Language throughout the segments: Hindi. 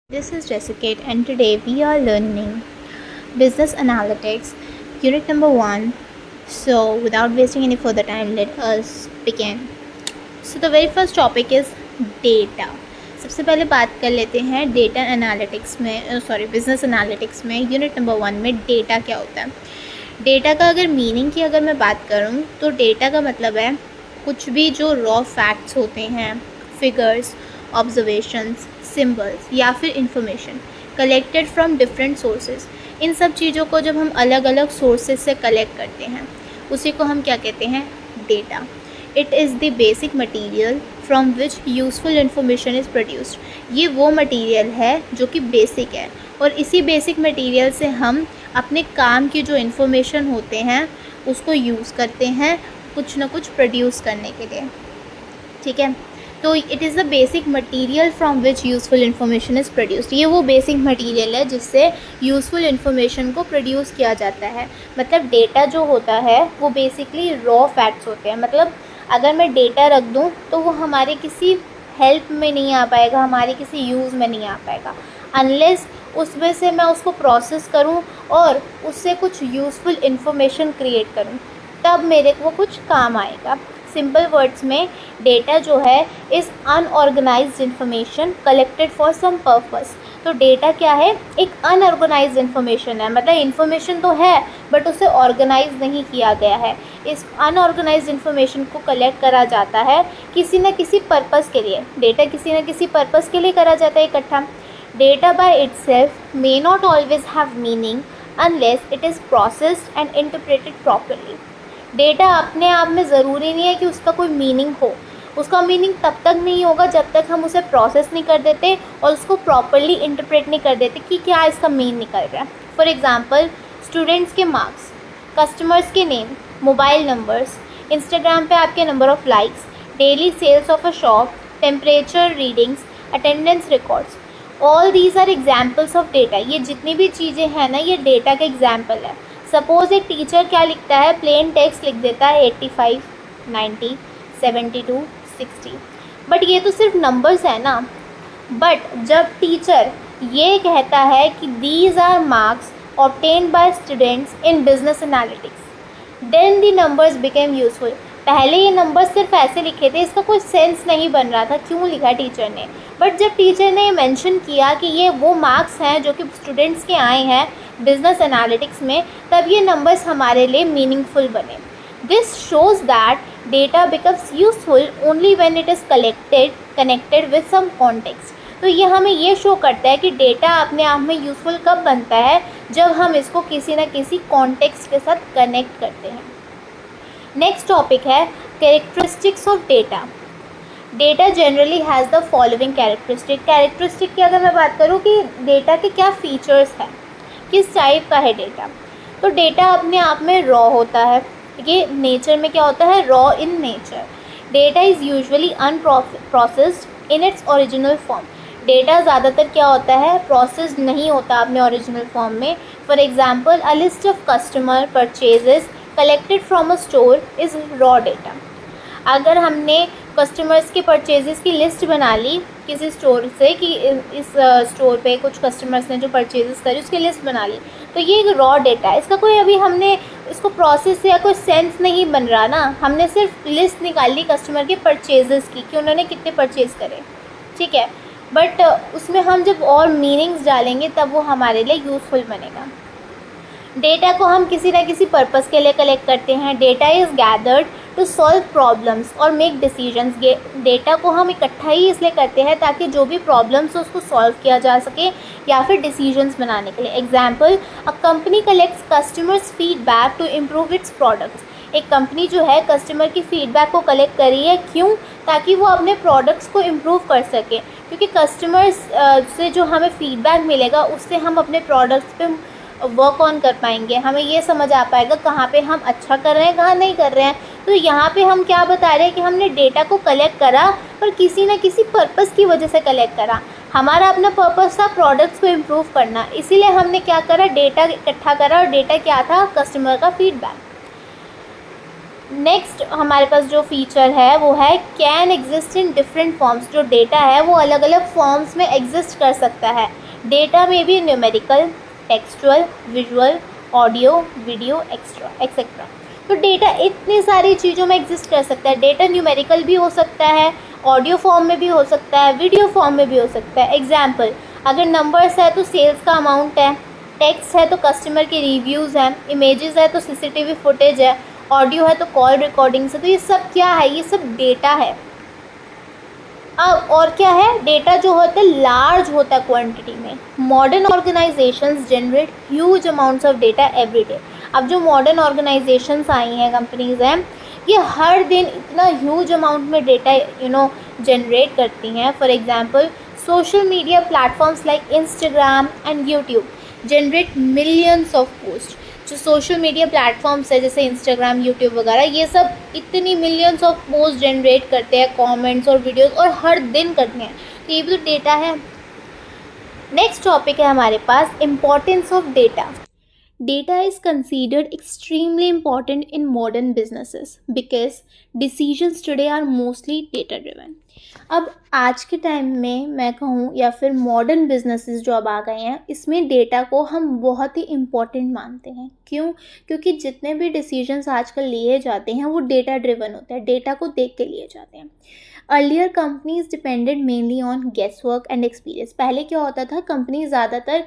This is Jessica and today we are learning Business Analytics, Unit number 1. So without wasting any further time, let us begin. So the very first topic is data. सबसे पहले बात कर लेते हैं डेटा एनालिटिक्स में बिजनेस एनालिटिक्स में यूनिट नंबर 1 में डेटा क्या होता है। डेटा का अगर मीनिंग की अगर मैं बात करूं तो डेटा का मतलब है कुछ भी जो रॉ फैक्ट्स होते हैं, फिगर्स, ऑब्जर्वेशंस, सिंबल्स या फिर information collected from different sources. इन सब चीज़ों को जब हम अलग अलग सोर्सेज से कलेक्ट करते हैं उसी को हम क्या कहते हैं, data. It is the basic material from which useful information is produced. ये वो मटीरियल है जो कि बेसिक है और इसी बेसिक मटीरियल से हम अपने काम की जो इन्फॉर्मेशन होते हैं उसको यूज़ करते हैं कुछ ना कुछ प्रोड्यूस करने के लिए। ठीक है, तो it is the basic material from which useful information is produced. ये वो बेसिक मटीरियल है जिससे यूज़फुल इन्फॉर्मेशन को प्रोड्यूस किया जाता है। मतलब डेटा जो होता है वो बेसिकली रॉ फैक्ट्स होते हैं। मतलब अगर मैं डेटा रख दूँ तो वो हमारे किसी हेल्प में नहीं आ पाएगा, हमारे किसी यूज़ में नहीं आ पाएगा अनलेस उसमें से मैं उसको प्रोसेस करूँ और उससे कुछ यूज़फुल इन्फॉर्मेशन क्रिएट करूँ, तब मेरे को कुछ काम आएगा। सिंपल वर्ड्स में डेटा जो है is unorganized information collected for some purpose. तो डेटा क्या है, एक अनऑर्गेनाइज्ड इन्फॉर्मेशन है। मतलब इन्फॉर्मेशन तो है बट उसे ऑर्गेनाइज नहीं किया गया है। इस अनऑर्गेनाइज्ड इन्फॉर्मेशन को कलेक्ट करा जाता है किसी न किसी पर्पस के लिए। डेटा किसी न किसी पर्पस के लिए करा जाता है इकट्ठा। Data by itself may not always have meaning unless it is processed and interpreted properly. Data अपने आप में ज़रूरी नहीं है कि उसका कोई मीनिंग हो। उसका मीनिंग तब तक नहीं होगा जब तक हम उसे प्रोसेस नहीं कर देते और उसको प्रॉपरली इंटरप्रेट नहीं कर देते कि क्या इसका मीन निकल रहा है। फॉर एग्ज़ाम्पल, स्टूडेंट्स के मार्क्स, कस्टमर्स के नेम, मोबाइल नंबर्स, इंस्टाग्राम पे आपके number of likes, daily sales of a shop, temperature readings, attendance records, all these are examples of data. ये जितनी भी चीज़ें हैं ना, ये डेटा का एग्जाम्पल है। सपोज़ एक टीचर क्या लिखता है, प्लेन टेक्स्ट लिख देता है 85, 90, 72, 60, बट ये तो सिर्फ नंबर्स है ना। बट जब टीचर ये कहता है कि these are marks obtained by students in business analytics, then the numbers became useful. पहले ये नंबर्स सिर्फ ऐसे लिखे थे, इसका कोई सेंस नहीं बन रहा था क्यों लिखा टीचर ने। बट जब टीचर ने मेंशन किया कि ये वो मार्क्स हैं जो कि स्टूडेंट्स के आए हैं बिजनेस एनालिटिक्स में, तब ये नंबर्स हमारे लिए मीनिंगफुल बने। This shows that data becomes useful only when it is connected with some context. तो ये हमें ये शो करता है कि डेटा अपने आप में यूज़फुल कब बनता है, जब हम इसको किसी न किसी कॉन्टेक्स्ट के साथ कनेक्ट करते हैं। नेक्स्ट टॉपिक है characteristics of data. Data generally has the following characteristic की अगर मैं बात करूँ कि डेटा के क्या फीचर्स हैं, किस टाइप का है डेटा। तो डेटा अपने आप में रॉ होता है। ये नेचर में क्या होता है, raw in nature. Data is usually unprocessed in its original form. Data ज़्यादातर क्या होता है, प्रोसेस्ड नहीं होता अपने ओरिजिनल फॉर्म में। For example, a list of customer purchases collected from a store is raw data. अगर हमने कस्टमर्स के परचेजेस की लिस्ट बना ली किसी स्टोर से कि इस स्टोर पे कुछ कस्टमर्स ने जो परचेजेस करी उसकी लिस्ट बना ली, तो ये एक रॉ डेटा है। इसका कोई अभी हमने इसको प्रोसेस या कोई सेंस नहीं बन रहा ना। हमने सिर्फ लिस्ट निकाली कस्टमर के परचेजेस की कि उन्होंने कितने परचेज़ करे, ठीक है। बट उसमें हम जब और मीनिंग्स डालेंगे तब वो हमारे लिए यूज़फुल बनेगा। डेटा को हम किसी न किसी पर्पस के लिए कलेक्ट करते हैं। Data is gathered to solve problems और मेक डिसीजंस। डेटा को हम इकट्ठा ही इसलिए करते हैं ताकि जो भी प्रॉब्लम्स हो उसको सॉल्व किया जा सके या फिर डिसीजंस बनाने के लिए। Example, a company collects customers feedback to improve its products. एक कंपनी जो है कस्टमर की फीडबैक को कलेक्ट कर रही है, क्यों, ताकि वो अपने प्रोडक्ट्स को इम्प्रूव कर सके। क्योंकि कस्टमर्स से जो हमें फीडबैक मिलेगा उससे हम अपने प्रोडक्ट्स पे वर्क ऑन कर पाएंगे। हमें ये समझ आ पाएगा कहाँ पे हम अच्छा कर रहे हैं, कहाँ नहीं कर रहे हैं। तो यहाँ पे हम क्या बता रहे हैं कि हमने डेटा को कलेक्ट करा पर किसी न किसी पर्पस की वजह से कलेक्ट करा। हमारा अपना पर्पस था प्रोडक्ट्स को इम्प्रूव करना, इसीलिए हमने क्या करा, डेटा इकट्ठा करा। और डेटा क्या था, कस्टमर का फीडबैक। नेक्स्ट हमारे पास जो फीचर है वो है can exist in different forms. जो डेटा है वो अलग अलग फॉर्म्स में एग्जिस्ट कर सकता है। डेटा में भी numerical, textual, visual, audio, video, etcetera. तो डेटा इतनी सारी चीज़ों में एग्जिस्ट कर सकता है। डेटा न्यूमेरिकल भी हो सकता है, ऑडियो फॉर्म में भी हो सकता है, वीडियो फॉर्म में भी हो सकता है। एग्जाम्पल, अगर नंबर्स है तो सेल्स का अमाउंट है, टेक्स्ट है तो कस्टमर के रिव्यूज़ हैं, इमेजेस है तो सीसीटीवी फुटेज है, ऑडियो है तो कॉल रिकॉर्डिंग्स है। तो ये सब क्या है? ये सब डेटा है। अब और क्या है? डेटा जो होता है लार्ज होता है क्वांटिटी में। Modern organisations generate huge amounts of data every day. अब जो मॉडर्न ऑर्गेनाइजेशंस आई हैं, कंपनीज हैं, ये हर दिन इतना ह्यूज अमाउंट में डेटा जनरेट करती हैं। For example, social media platforms like Instagram and YouTube generate millions of post. जो सोशल मीडिया प्लेटफॉर्म्स है जैसे इंस्टाग्राम, यूट्यूब वगैरह, ये सब इतनी मिलियंस ऑफ पोस्ट जनरेट करते हैं, कमेंट्स और वीडियोस, और हर दिन करते हैं। तो ये भी तो डेटा है। नेक्स्ट टॉपिक है हमारे पास importance of data. Data is considered extremely important in modern businesses because decisions today are mostly data driven. अब आज के टाइम में मैं कहूँ या फिर मॉडर्न बिजनेसेस जो अब आ गए हैं, इसमें डेटा को हम बहुत ही इम्पॉर्टेंट मानते हैं। क्यों? क्योंकि जितने भी डिसीजंस आजकल लिए जाते हैं वो डेटा ड्रिवन होते हैं, डेटा को देख के लिए जाते हैं। Earlier companies depended mainly on guesswork and experience. पहले क्या होता था, कंपनी ज़्यादातर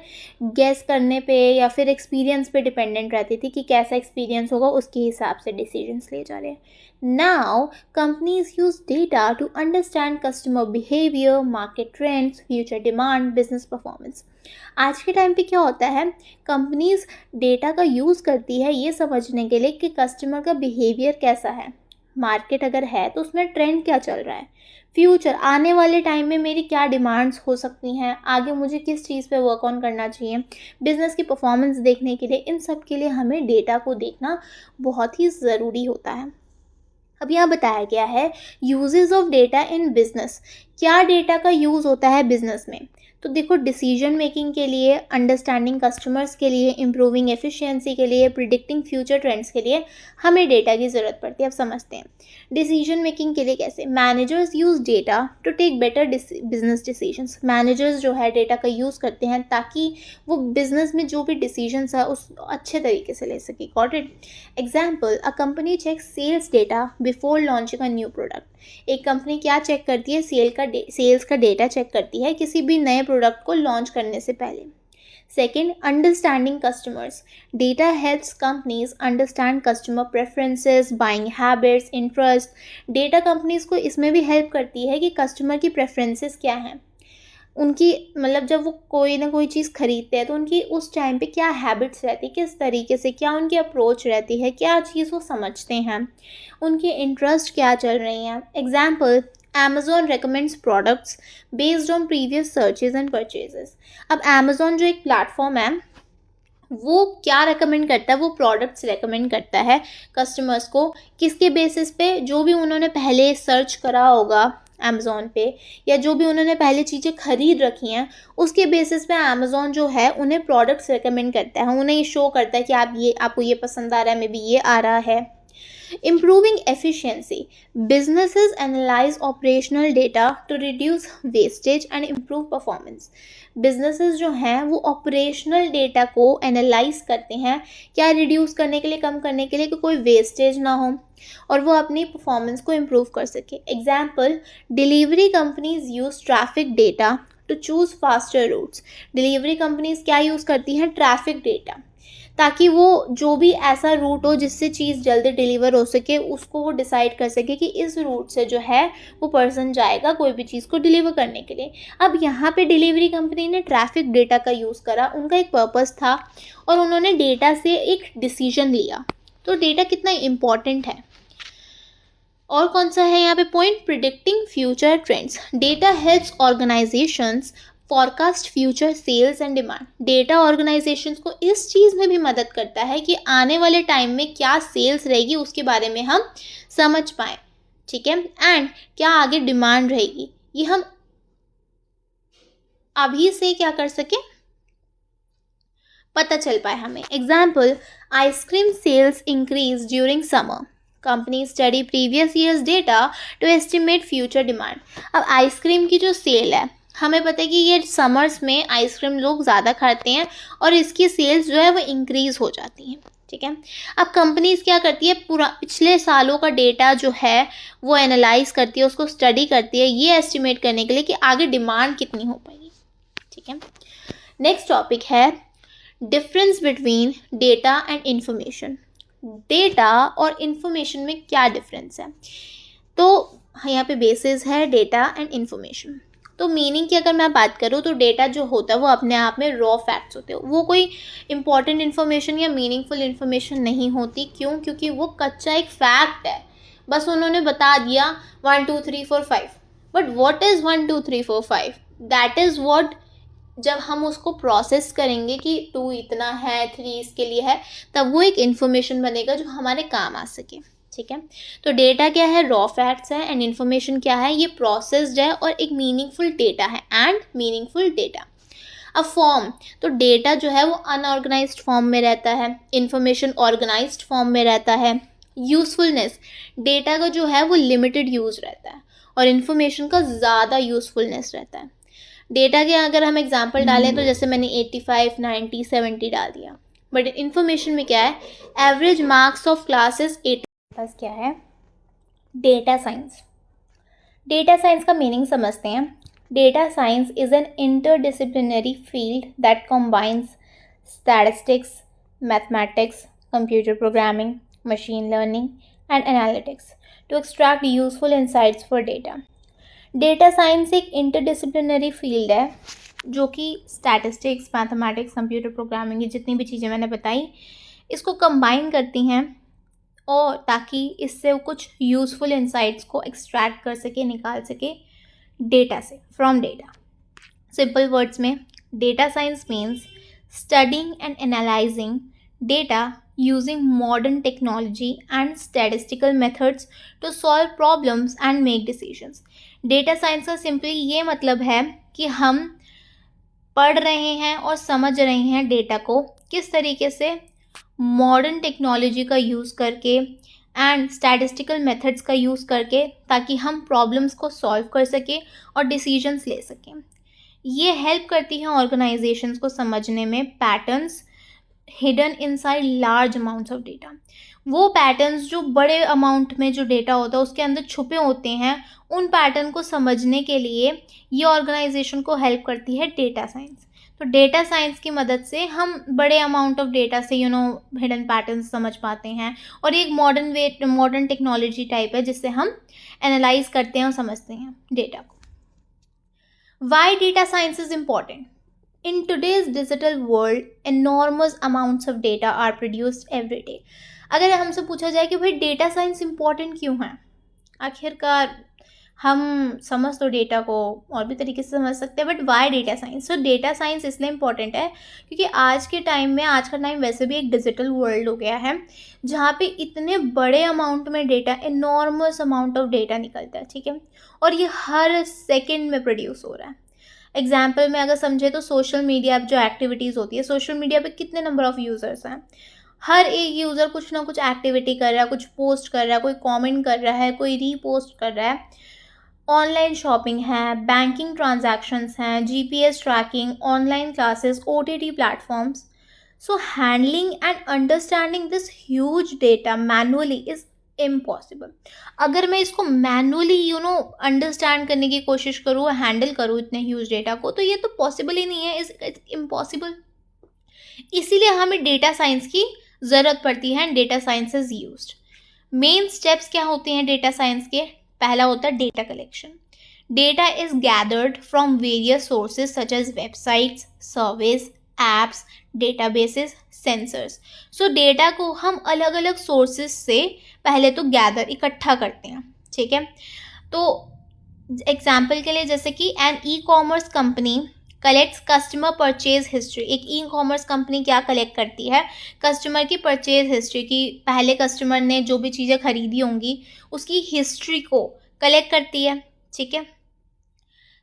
गेस करने पे या फिर एक्सपीरियंस पे डिपेंडेंट रहती थी कि कैसा एक्सपीरियंस होगा, उसके हिसाब से डिसीजंस ले जा रहे हैं। Now companies use data to understand customer behaviour, market trends, future demand, business performance. आज के टाइम पे क्या होता है, कंपनीज डेटा का यूज़ करती है ये समझने के लिए कि कस्टमर का बिहेवियर कैसा है, मार्केट अगर है तो उसमें ट्रेंड क्या चल रहा है, फ्यूचर आने वाले टाइम में मेरी क्या डिमांड्स हो सकती हैं, आगे मुझे किस चीज़ पे वर्क ऑन करना चाहिए, बिज़नेस की परफॉर्मेंस देखने के लिए, इन सब के लिए हमें डेटा को देखना बहुत ही ज़रूरी होता है। अब यहाँ बताया गया है uses of data in business. क्या डेटा का यूज़ होता है बिजनेस में? तो देखो, डिसीजन मेकिंग के लिए, अंडरस्टैंडिंग कस्टमर्स के लिए, इम्प्रूविंग एफिशिएंसी के लिए, प्रिडिक्टिंग फ्यूचर ट्रेंड्स के लिए हमें डेटा की ज़रूरत पड़ती है। अब समझते हैं डिसीजन मेकिंग के लिए कैसे। Managers use data to take better business decisions. Managers जो है डेटा का यूज़ करते हैं ताकि वो बिजनेस में जो भी डिसीजंस है उस अच्छे तरीके से ले सके। Got it? Example, a company check sales data before launching a new product. एक कंपनी क्या चेक करती है? सेल्स का डेटा चेक करती है किसी भी नए प्रोडक्ट को लॉन्च करने से पहले। Second, understanding customers. Data helps companies understand customer preferences, buying habits, interest. Data companies को इसमें भी हेल्प करती है कि कस्टमर की प्रेफरेंसेस क्या हैं, उनकी मतलब जब वो कोई ना कोई चीज़ खरीदते हैं तो उनकी उस टाइम पे क्या हैबिट्स रहती है, किस तरीके से, क्या उनकी अप्रोच रहती है, क्या चीज़ वो समझते हैं, उनके इंटरेस्ट क्या चल रही हैं। Example, Amazon recommends products based on previous searches and purchases. अब Amazon जो एक प्लेटफॉर्म है वो क्या रेकमेंड करता है? वो प्रोडक्ट्स रेकमेंड करता है कस्टमर्स को, किसके बेसिस पे? जो भी उन्होंने पहले सर्च करा होगा अमेज़ॉन पे, या जो भी उन्होंने पहले चीज़ें खरीद रखी हैं, उसके बेसिस पे अमेज़ॉन जो है उन्हें प्रोडक्ट्स रेकमेंड करता है, उन्हें ये शो करता है कि आपको ये पसंद आ रहा है, मे बी ये आ रहा है। Improving efficiency. Businesses analyze operational data to reduce wastage and improve performance. Businesses जो हैं वो operational data को analyze करते हैं, क्या reduce करने के लिए, कम करने के लिए, कि कोई wastage ना हो और वो अपनी performance को improve कर सके। Example, delivery companies use traffic data to choose faster routes. Delivery companies क्या use करती हैं? Traffic data, ताकि वो जो भी ऐसा रूट हो जिससे चीज़ जल्दी डिलीवर हो सके, उसको वो डिसाइड कर सके कि इस रूट से जो है वो पर्सन जाएगा कोई भी चीज़ को डिलीवर करने के लिए। अब यहाँ पे डिलीवरी कंपनी ने ट्रैफिक डेटा का यूज़ करा, उनका एक पर्पस था और उन्होंने डेटा से एक डिसीजन लिया। तो डेटा कितना इम्पॉर्टेंट है। और कौन सा है यहाँ पे point? Predicting future trends. Data helps organizations forecast future sales and demand. Data organizations को इस चीज़ में भी मदद करता है कि आने वाले टाइम में क्या सेल्स रहेगी उसके बारे में हम समझ पाएँ, ठीक है, एंड क्या आगे डिमांड रहेगी, ये हम अभी से क्या कर सके, पता चल पाए हमें। Example, ice cream sales increase during summer. Company study previous years data to estimate future demand. अब आइसक्रीम की जो सेल है, हमें पता है कि ये समर्स में आइसक्रीम लोग ज़्यादा खाते हैं और इसकी सेल्स जो है वो इंक्रीज़ हो जाती हैं, ठीक है। अब कंपनीज क्या करती है, पूरा पिछले सालों का डेटा जो है वो एनालाइज करती है, उसको स्टडी करती है ये एस्टिमेट करने के लिए कि आगे डिमांड कितनी हो पाएगी, ठीक है। नेक्स्ट टॉपिक है difference between data and information. Data और इंफॉर्मेशन में क्या डिफरेंस है, तो यहाँ पे बेसिस है डेटा एंड इंफॉर्मेशन। तो मीनिंग की अगर मैं बात करूँ तो डेटा जो होता है वो अपने आप में रॉ फैक्ट्स होते हैं, वो कोई इंपॉर्टेंट इन्फॉर्मेशन या मीनिंगफुल इन्फॉर्मेशन नहीं होती। क्यों? क्योंकि वो कच्चा एक फैक्ट है, बस उन्होंने बता दिया 1 2 3 4 5, but what is 1 2 3 4 5, that is what जब हम उसको प्रोसेस करेंगे कि 2 इतना है, 3 इसके लिए है, तब वो एक इन्फॉर्मेशन बनेगा जो हमारे काम आ सके, ठीक है। तो डेटा क्या है, रॉ फैक्ट्स है, एंड इन्फॉर्मेशन क्या है, ये प्रोसेस्ड है और एक मीनिंगफुल डेटा है, एंड मीनिंगफुल डेटा। अब फॉर्म, तो डेटा जो है वो अनऑर्गेनाइज्ड फॉर्म में रहता है, इन्फॉर्मेशन ऑर्गेनाइज्ड फॉर्म में रहता है। यूजफुलनेस, डेटा का जो है वो लिमिटेड यूज़ रहता है और इन्फॉर्मेशन का ज़्यादा यूजफुलनेस रहता है। डेटा के अगर हम एग्जांपल डालें तो जैसे मैंने 85 90 70 डाल दिया, बट इन्फॉर्मेशन में क्या है, एवरेज मार्क्स ऑफ क्लासेस 80। बस क्या है, डेटा साइंस। डेटा साइंस का मीनिंग समझते हैं। Data science is an interdisciplinary field that combines statistics, mathematics, computer programming, machine learning and analytics to extract useful insights for data. Data science एक इंटरडिसिप्लिनरी फील्ड है जो कि स्टैटिस्टिक्स, मैथमेटिक्स, कंप्यूटर प्रोग्रामिंग, ये जितनी भी चीज़ें मैंने बताई इसको कंबाइन करती हैं और ताकि इससे वो कुछ यूज़फुल इंसाइट्स को एक्सट्रैक्ट कर सके, निकाल सके डेटा से, फ्रॉम डेटा। सिंपल वर्ड्स में data science means studying and analysing data using modern technology and statistical methods to solve problems and make decisions। Data science का सिंपली ये मतलब है कि हम पढ़ रहे हैं और समझ रहे हैं डेटा को किस तरीके से मॉडर्न टेक्नोलॉजी का यूज़ करके एंड स्टैटिस्टिकल मेथड्स का यूज़ करके, ताकि हम प्रॉब्लम्स को सॉल्व कर सकें और डिसीजंस ले सकें। ये हेल्प करती है ऑर्गेनाइजेशंस को समझने में patterns hidden inside large amounts of data. वो पैटर्न्स जो बड़े अमाउंट में जो डेटा होता है उसके अंदर छुपे होते हैं, उन पैटर्न को समझने के लिए ये ऑर्गेनाइजेशन को हेल्प करती है डेटा साइंस। तो डेटा साइंस की मदद से हम बड़े अमाउंट ऑफ डेटा से हिडन पैटर्न्स समझ पाते हैं, और एक मॉडर्न टेक्नोलॉजी टाइप है जिससे हम एनालाइज करते हैं और समझते हैं डेटा को। Why data science is important? In today's digital world, enormous amounts of data are produced every day। अगर हमसे पूछा जाए कि भाई डेटा साइंस इम्पॉर्टेंट क्यों है, आखिरकार हम समझ तो डेटा को और भी तरीके से समझ सकते हैं, बट वाई डेटा साइंस? तो डेटा साइंस इसलिए इम्पॉर्टेंट है क्योंकि आज का टाइम वैसे भी एक डिजिटल वर्ल्ड हो गया है जहाँ पे इतने बड़े अमाउंट में data, enormous amount of data निकलता है, ठीक है, और ये हर सेकेंड में प्रोड्यूस हो रहा है। एग्जाम्पल में अगर समझे तो सोशल मीडिया जो एक्टिविटीज़ होती है, सोशल मीडिया पे कितने नंबर ऑफ़ यूज़र्स हैं, हर एक यूज़र कुछ ना कुछ एक्टिविटी कर रहा है, कुछ पोस्ट कर रहा है, कोई कमेंट कर रहा है, कोई रीपोस्ट कर रहा है। ऑनलाइन शॉपिंग है, बैंकिंग ट्रांजैक्शंस हैं, GPS tracking, online classes, OTT platforms. So handling and understanding this huge data manually is impossible. अगर मैं इसको मैनुअली अंडरस्टैंड करने की कोशिश करूँ, हैंडल करूँ इतने ह्यूज डेटा को, तो ये तो पॉसिबल ही नहीं है, इट्स इम्पॉसिबल। इसीलिए हमें डेटा साइंस की ज़रूरत पड़ती है, data science is used. Main steps क्या होते हैं डेटा साइंस के? पहला होता है data collection. Data is gathered from various sources such as websites, surveys, apps, databases, sensors. So data को हम अलग अलग सोर्सेज से पहले तो गैदर, इकट्ठा करते हैं, ठीक है। तो एग्जाम्पल के लिए जैसे कि an e commerce company collects customer purchase history. एक ई कॉमर्स कंपनी क्या कलेक्ट करती है? कस्टमर की परचेज हिस्ट्री की, पहले कस्टमर ने जो भी चीज़ें खरीदी होंगी उसकी हिस्ट्री को कलेक्ट करती है, ठीक है।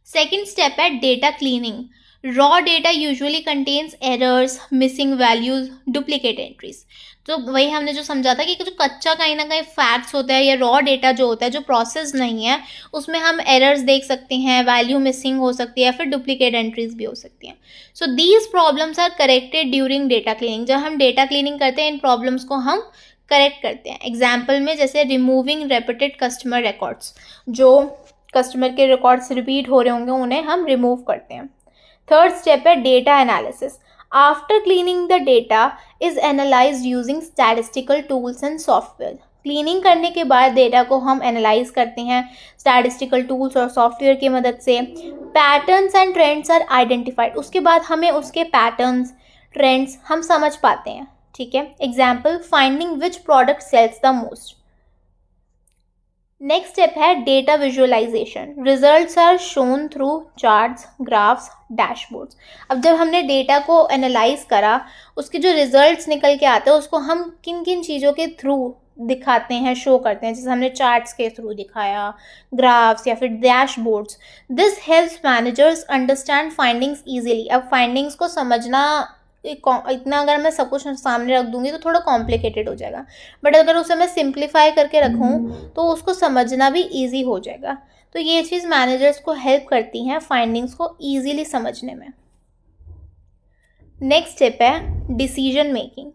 सेकेंड स्टेप है data cleaning. Raw data usually contains errors, missing values, duplicate entries. तो वही हमने जो समझा था कि जो कच्चा कहीं ना कहीं फैक्ट्स होता है या रॉ डेटा जो होता है जो प्रोसेस नहीं है, उसमें हम एरर्स देख सकते हैं, वैल्यू मिसिंग हो सकती है, फिर डुप्लीकेट एंट्रीज भी हो सकती हैं। So these problems are corrected during data cleaning. जब हम डेटा क्लीनिंग करते हैं इन प्रॉब्लम्स को हम करेक्ट करते हैं। एग्जाम्पल में जैसे रिमूविंग रेपिटेड कस्टमर रिकॉर्ड्स, जो कस्टमर के रिकॉर्ड्स रिपीट हो रहे होंगे उन्हें हम रिमूव करते हैं। थर्ड स्टेप है data analysis. After cleaning the data is analysed using statistical tools and software. Cleaning करने के बाद डेटा को हम एनालाइज करते हैं स्टैटिस्टिकल टूल्स और सॉफ्टवेयर की मदद से। Patterns and trends are identified. उसके बाद हमें उसके पैटर्न्स, ट्रेंड्स हम समझ पाते हैं। ठीक है, example finding which product sells the most. Next step है data visualisation. Results are shown through charts, graphs, dashboards. अब जब हमने डेटा को एनालाइज करा, उसके जो रिजल्ट्स निकल के आते हैं उसको हम किन किन चीज़ों के थ्रू दिखाते हैं, शो करते हैं। जैसे हमने चार्ट्स के थ्रू दिखाया, ग्राफ्स या फिर dashboards. This helps managers understand findings easily. अब फाइंडिंग्स को समझना इतना अगर मैं सब कुछ सामने रख दूंगी तो थोड़ा कॉम्प्लिकेटेड हो जाएगा, बट अगर उसे मैं सिंप्लीफाई करके रखूँ तो उसको समझना भी ईजी हो जाएगा। तो ये चीज़ मैनेजर्स को हेल्प करती हैं फाइंडिंग्स को ईजीली समझने में। नेक्स्ट स्टेप है decision making.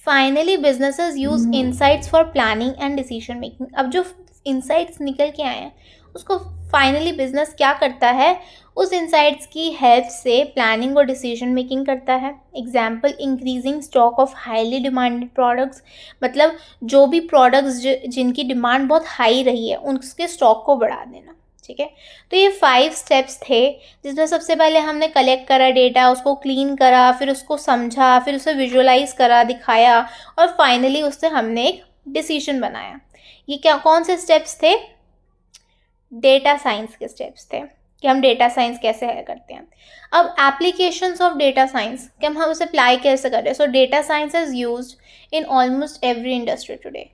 Finally businesses use insights for planning and decision making. अब जो इनसाइट्स निकल के आए हैं उसको फाइनली बिजनेस क्या करता है, उस इनसाइट्स की हेल्प से प्लानिंग और डिसीजन मेकिंग करता है। Example increasing stock of highly demanded products. मतलब जो भी प्रोडक्ट्स जिनकी डिमांड बहुत हाई रही है उसके स्टॉक को बढ़ा देना। ठीक है, तो ये 5 स्टेप्स थे जिसमें सबसे पहले हमने कलेक्ट करा डेटा, उसको क्लीन करा, फिर उसको समझा, फिर उसे विजुअलाइज करा, दिखाया, और फाइनली उससे हमने एक डिसीजन बनाया। ये क्या कौन से स्टेप्स थे? डेटा साइंस के स्टेप्स थे कि हम डेटा साइंस कैसे करते हैं। अब एप्लीकेशंस ऑफ डेटा साइंस कि हम उसे अप्लाई कैसे कर रहे हैं। सो data science is used in almost every industry today.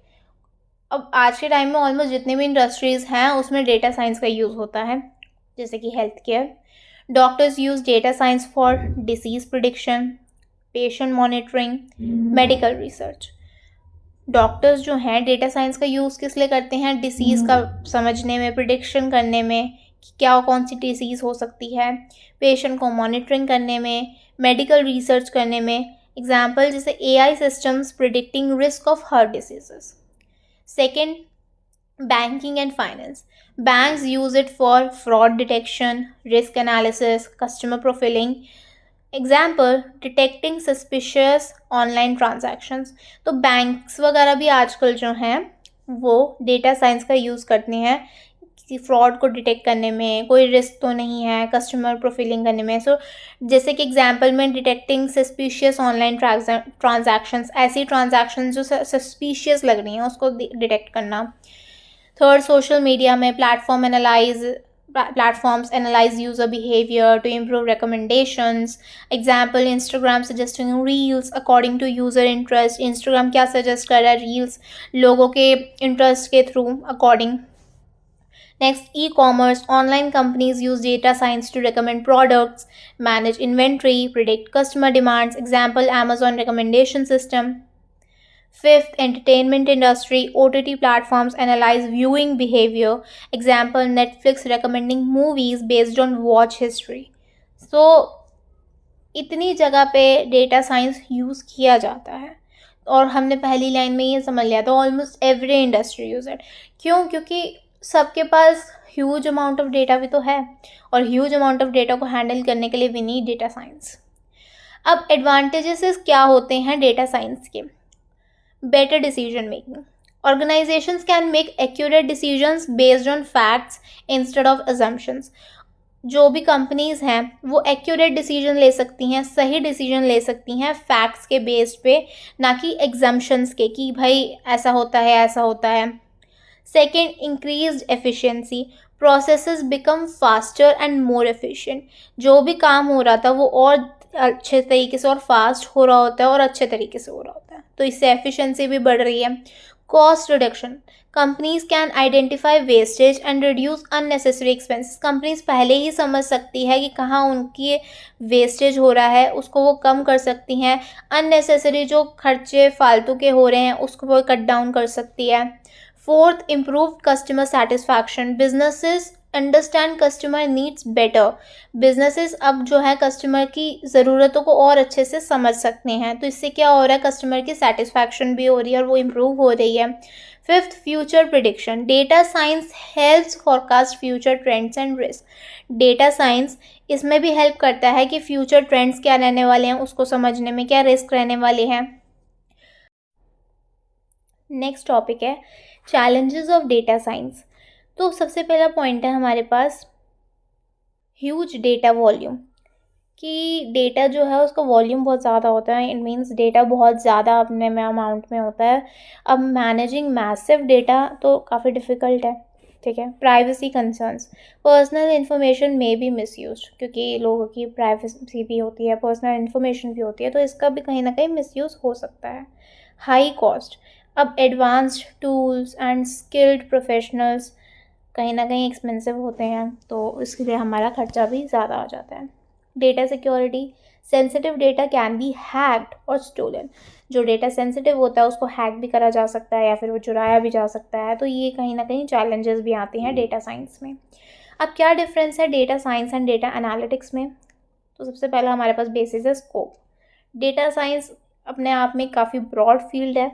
अब आज के टाइम में ऑलमोस्ट जितने भी इंडस्ट्रीज़ हैं उसमें डेटा साइंस का यूज़ होता है, जैसे कि health care. Doctors use data science for disease prediction, patient monitoring, medical research. Doctors जो हैं डेटा साइंस का यूज़ किस लिए करते हैं? डिसीज़ का समझने में, प्रिडिक्शन करने में कि क्या कौन सी डिसीज़ हो सकती है, पेशेंट को मॉनिटरिंग करने में, मेडिकल रिसर्च करने में। एग्जाम्पल जैसे AI systems predicting risk of heart diseases. Second, banking and finance. Banks use it for fraud detection, risk analysis, customer profiling. Example, detecting suspicious online transactions. तो बैंक्स वगैरह भी आजकल जो हैं वो डेटा साइंस का यूज़ करते हैं किसी फ्रॉड को डिटेक्ट करने में, कोई रिस्क तो नहीं है, कस्टमर प्रोफाइलिंग करने में। सो जैसे कि एग्जांपल में डिटेक्टिंग सस्पिशियस ऑनलाइन ट्रांजैक्शंस, ऐसी ट्रांजैक्शंस जो सस्पिशियस लग रही हैं उसको डिटेक्ट करना। थर्ड, सोशल मीडिया में platforms analyze user behavior to improve recommendations. Example, Instagram suggesting reels according to user interest. Instagram क्या suggest कर रहा है? reels लोगों के interest के through according. Next, e-commerce. Online companies use data science to recommend products, manage inventory, predict customer demands. Example, Amazon recommendation system. Fifth, entertainment industry. OTT platforms analyze viewing behavior. Example, Netflix recommending movies based on watch history. So, इतनी जगह पे डेटा साइंस यूज़ किया जाता है और हमने पहली लाइन में ये समझ लिया था almost every industry use it. क्यों? क्योंकि सबके पास ह्यूज अमाउंट ऑफ डेटा भी तो है और ह्यूज अमाउंट ऑफ डेटा को हैंडल करने के लिए वी नीड डेटा साइंस। अब एडवांटेजेस क्या होते हैं डेटा साइंस के? Better decision making. Organizations can make accurate decisions based on facts instead of assumptions. जो भी कंपनीज हैं वो एक्यूरेट डिसीजन ले सकती हैं, सही डिसीजन ले सकती हैं फैक्ट्स के बेस्ड पे, ना कि एग्जम्पशंस के कि भाई ऐसा होता है ऐसा होता है। Second, increased efficiency. Processes become faster and more efficient. जो भी काम हो रहा था वो और अच्छे तरीके से और फास्ट हो रहा होता है और अच्छे तरीके से हो रहा होता है, तो इससे एफिशिएंसी भी बढ़ रही है। Cost reduction. Companies can identify wastage and reduce unnecessary expenses. Companies पहले ही समझ सकती है कि कहाँ उनकी वेस्टेज हो रहा है, उसको वो कम कर सकती हैं। अननेसेसरी जो खर्चे फालतू के हो रहे हैं उसको वो कट डाउन कर सकती है। Fourth, improve customer satisfaction. Businesses understand customer needs better. Businesses अब जो है कस्टमर की ज़रूरतों को और अच्छे से समझ सकते हैं, तो इससे क्या हो रहा है, कस्टमर की सेटिस्फैक्शन भी हो रही है और वो इम्प्रूव हो रही है। Fifth, future prediction. Data science helps forecast future trends and risk. Data science इसमें भी हेल्प करता है कि फ्यूचर ट्रेंड्स क्या रहने वाले हैं उसको समझने में, क्या रिस्क रहने वाले हैं। नेक्स्ट टॉपिक है चैलेंजेस ऑफ डेटा साइंस। तो सबसे पहला पॉइंट है हमारे पास ह्यूज डेटा वॉल्यूम, कि डेटा जो है उसका वॉल्यूम बहुत ज़्यादा होता है। इट मीन्स डेटा बहुत ज़्यादा अपने में अमाउंट में होता है। अब मैनेजिंग मैसिव डेटा तो काफ़ी डिफ़िकल्ट है, ठीक है। प्राइवेसी कंसर्न्स, पर्सनल इन्फॉर्मेशन में भी मिसयूज, क्योंकि लोगों की प्राइवेसी भी होती है, पर्सनल इन्फॉर्मेशन भी होती है, तो इसका भी कहीं ना कहीं मिसयूज़ हो सकता है। हाई कॉस्ट, अब advanced tools and skilled professionals कहीं ना कहीं एक्सपेंसिव होते हैं, तो इसके लिए हमारा खर्चा भी ज़्यादा आ जाता है। Data security, sensitive data can be hacked और स्टोलन। जो डेटा सेंसिटिव होता है उसको हैक भी करा जा सकता है या फिर वो चुराया भी जा सकता है, तो ये कहीं ना कहीं चैलेंजेस भी आते हैं डेटा साइंस में। अब क्या डिफरेंस है data science and data analytics में? तो सबसे पहला हमारे पास बेसिस है स्कोप। डेटा साइंस अपने आप में काफ़ी ब्रॉड फील्ड है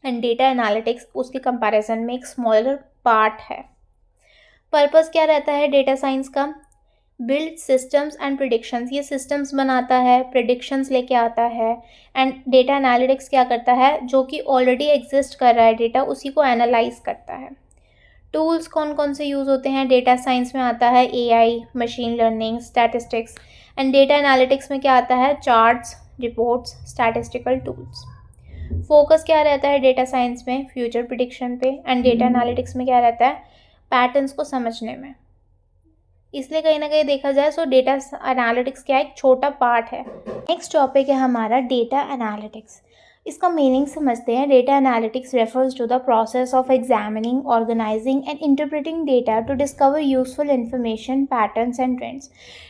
एंड डेटा एनालिटिक्स उसके कंपैरिजन में एक स्मॉलर पार्ट है। पर्पस क्या रहता है डेटा साइंस का? बिल्ड सिस्टम्स एंड प्रिडिक्शंस, ये सिस्टम्स बनाता है, प्रिडिक्शंस लेके आता है। एंड डेटा एनालिटिक्स क्या करता है, जो कि ऑलरेडी एग्जिस्ट कर रहा है डेटा, उसी को एनालाइज करता है। टूल्स कौन कौन से यूज़ होते हैं डेटा साइंस में? आता है AI, machine learning, statistics. And data analytics में क्या आता है? Charts, reports, statistical tools. Focus क्या रहता है डेटा साइंस में? फ्यूचर प्रिडिक्शन पे। एंड डेटा एनालिटिक्स में क्या रहता है? पैटर्न्स को समझने में। इसलिए कहीं ना कहीं देखा जाए सो डेटा एनालिटिक्स क्या एक छोटा पार्ट है। नेक्स्ट टॉपिक है हमारा डेटा एनालिटिक्स। इसका मीनिंग समझते हैं। Data analytics refers to the process of examining, organizing and interpreting data to discover useful information, patterns and trends.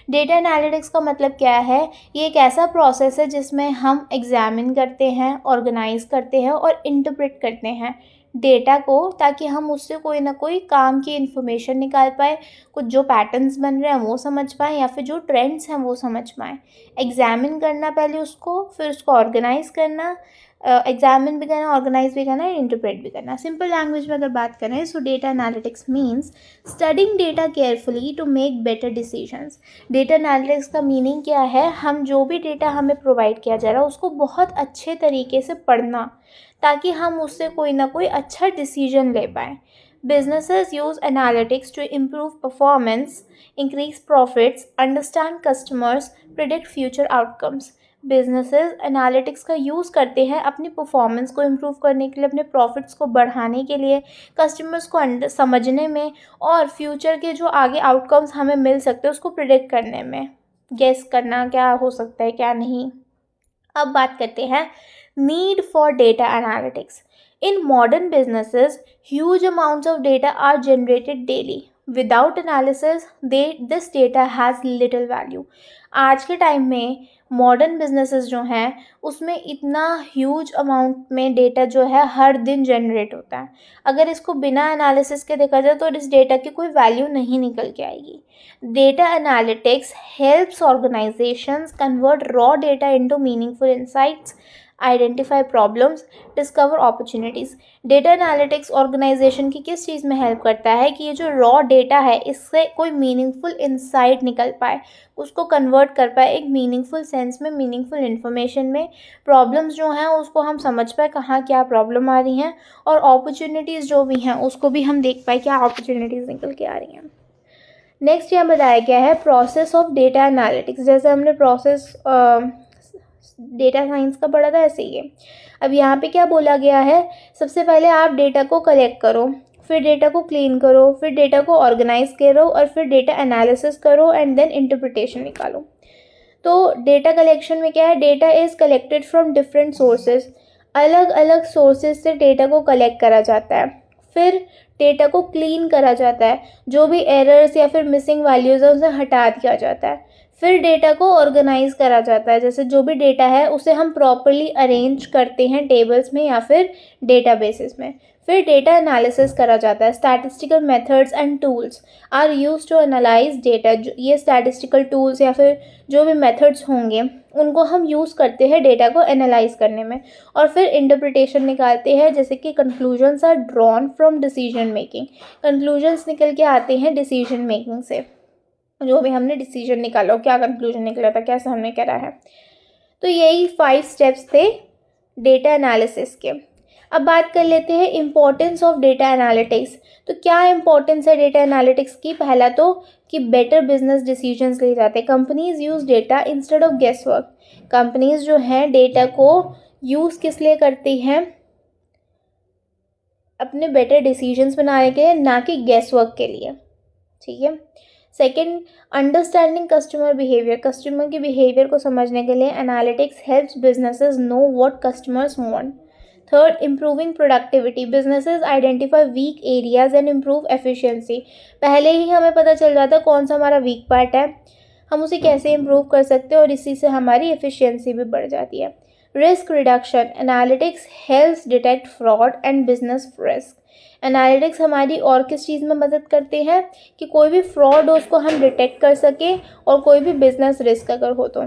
Data analytics का मतलब क्या है? ये एक ऐसा प्रोसेस है जिसमें हम एग्जामिन करते हैं, ऑर्गेनाइज करते हैं और इंटरप्रेट करते हैं डेटा को, ताकि हम उससे कोई ना कोई काम की इन्फॉर्मेशन निकाल पाए, कुछ जो पैटर्न्स बन रहे हैं वो समझ पाएँ या फिर जो ट्रेंड्स हैं वो समझ पाएँ। एग्जामिन करना पहले उसको, फिर उसको ऑर्गेनाइज करना, एग्जामिन भी करना, ऑर्गेनाइज भी करना, इंटरप्रेट भी करना। सिंपल लैंग्वेज में अगर बात करें so data analytics means studying data carefully to make better decisions. Data analytics का मीनिंग क्या है? हम जो भी डेटा हमें प्रोवाइड किया जा रहा है उसको बहुत अच्छे तरीके से पढ़ना, ताकि हम उससे कोई ना कोई अच्छा डिसीजन ले पाएँ। Businesses use analytics to improve performance, increase profits, understand customers, predict future outcomes. Businesses analytics का यूज़ करते हैं अपनी परफॉर्मेंस को इम्प्रूव करने के लिए, अपने प्रॉफिट्स को बढ़ाने के लिए, कस्टमर्स को समझने में और फ्यूचर के जो आगे आउटकम्स हमें मिल सकते हैं उसको प्रिडिक्ट करने में, गेस करना क्या हो सकता है क्या नहीं। अब बात करते हैं need for data analytics. In modern businesses, huge amounts of data are generated daily. Without analysis, this data has little value. आज के टाइम में मॉडर्न बिजनेसेस जो हैं उसमें इतना ह्यूज अमाउंट में डेटा जो है हर दिन जनरेट होता है। अगर इसको बिना एनालिसिस के देखा जाए तो इस डेटा की कोई वैल्यू नहीं निकल के आएगी। Data analytics helps organizations convert raw data into meaningful insights, identify problems, discover opportunities. Data analytics organization की किस चीज़ में हेल्प करता है कि ये जो रॉ डेटा है इससे कोई मीनिंगफुल इंसाइट निकल पाए, उसको कन्वर्ट कर पाए एक मीनिंगफुल सेंस में, मीनिंगफुल इन्फॉर्मेशन में। प्रॉब्लम्स जो हैं उसको हम समझ पाए कहाँ क्या प्रॉब्लम आ रही हैं, और अपॉर्चुनिटीज़ जो भी हैं उसको भी हम देख पाए क्या अपॉर्चुनिटीज़ निकल के आ रही हैं। नेक्स्ट यहाँ बताया गया है प्रोसेस ऑफ डेटा एनालिटिक्स। जैसे हमने प्रोसेस डेटा साइंस का पढ़ा था ऐसे ही है। अब यहाँ पे क्या बोला गया है? सबसे पहले आप डेटा को कलेक्ट करो, फिर डेटा को क्लीन करो, फिर डेटा को ऑर्गेनाइज करो और फिर डेटा एनालिसिस करो एंड देन इंटरप्रिटेशन निकालो। तो डेटा कलेक्शन में क्या है? Data is collected from different sources. अलग अलग सोर्सेज से डेटा को कलेक्ट करा जाता है। फिर डेटा को क्लीन करा जाता है, जो भी एरर्स या फिर मिसिंग वैल्यूज़ है उसे हटा दिया जाता है। फिर डेटा को ऑर्गेनाइज करा जाता है, जैसे जो भी डेटा है उसे हम प्रॉपरली अरेंज करते हैं टेबल्स में या फिर डेटाबेसेस में। फिर डेटा एनालिसिस करा जाता है। Statistical methods and tools are use to analyse data. ये स्टैटिस्टिकल टूल्स या फिर जो भी मेथड्स होंगे उनको हम यूज़ करते हैं डेटा को एनालाइज करने में। और फिर इंटरप्रिटेशन निकालते हैं, जैसे कि conclusions are drawn from decision making. Conclusions निकल के आते हैं डिसीजन मेकिंग से, जो भी हमने डिसीजन निकाला हो, क्या कंक्लूजन निकला था, कैसे हमने करा है। तो यही 5 स्टेप्स थे डेटा एनालिसिस के। अब बात कर लेते हैं इम्पोर्टेंस ऑफ डेटा एनालिटिक्स। तो क्या इम्पोर्टेंस है डेटा एनालिटिक्स की? पहला तो कि बेटर बिजनेस डिसीजंस ले जाते हैं। Companies use data instead of guesswork. Companies जो हैं डेटा को यूज़ किस लिए करती हैं? अपने बेटर डिसीजंस बनाने के लिए, ना कि गेस वर्क के लिए। ठीक है। Second, understanding customer behaviour. Customer के बिहेवियर को समझने के लिए analytics helps businesses know what customers want. Third, improving productivity. Businesses identify weak areas and improve efficiency. पहले ही हमें पता चल जाता है कौन सा हमारा वीक पार्ट है, हम उसे कैसे इम्प्रूव कर सकते हैं, और इसी से हमारी एफिशिएंसी भी बढ़ जाती है। Risk reduction. Analytics helps detect fraud and business risk. Analytics हमारी और किस चीज़ में मदद करते हैं कि कोई भी फ्रॉड हो उसको हम डिटेक्ट कर सकें, और कोई भी बिजनेस रिस्क अगर हो तो।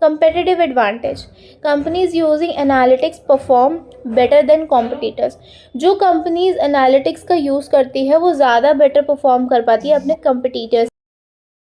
Competitive advantage. Companies using analytics perform better than competitors. जो कंपनीज एनालिटिक्स का यूज़ करती है वो ज़्यादा बेटर परफॉर्म कर पाती है अपने कंपिटिटर्स